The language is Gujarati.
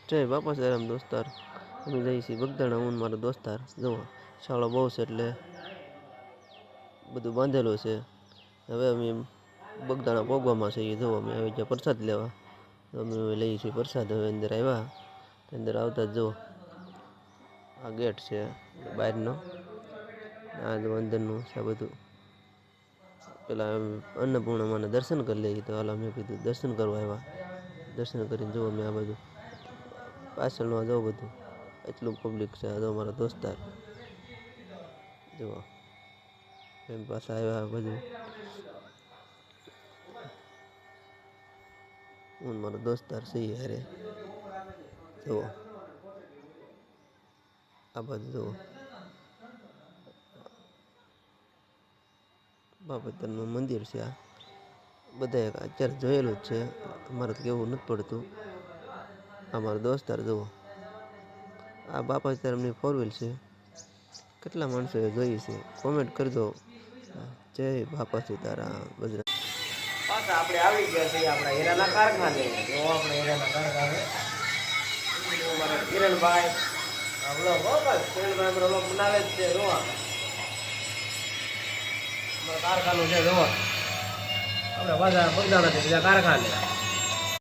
જય બાપા સીતારામ દોસ્તાર. અમે જઈએ છીએ બગદાણા. હું મારો દોસ્તાર જુઓ શાળો બહુ છે એટલે બધું બાંધેલું છે. હવે અમે બગદાણા પોગવામાં છીએ. જુઓ અમે આવી ગયા પ્રસાદ લેવા. તો અમે લઈએ છીએ પ્રસાદ. હવે અંદર આવ્યા. અંદર આવતા જ જુઓ આ ગેટ છે બહારનો. આ જો અંદરનું છે બધું. પેલા અન્નપૂર્ણામાના દર્શન કરી લઈએ. તો હાલ મેં કીધું દર્શન કરવા આવ્યા. દર્શન કરીને જુઓ મેં આ બધું પાછળનું જુઓ બધું એટલું પબ્લિક છે. આ જો મારા દોસ્તાર જુઓ એમ પાછા આવ્યા બધું. હું મારો દોસ્તાર છીએ હારે જુઓ આ બધું જુઓ બાપતરનું મંદિર છે. આ બધા અત્યારે જોયેલું જ છે. અમારે તો કેવું નથી પડતું. આ મારો દોસ્તાર જુઓ આ બાપા સીતારામની 4 વ્હીલ છે. કેટલા માણસોએ જોઈ છે કોમેન્ટ કરજો. જય બાપા સીતારામ બજરંગ. પાછા આપણે આવી ગયા છીએ આપણા હીરાના કારખાને. જો આપણે હીરાના કારખાને મારા કિરણભાઈ કિરણભાઈ અમારો બનાવે જ છે. જોવા અમારા કારખાનું છે. જોવા આપણે બગદાણાથી બીજા કારખાને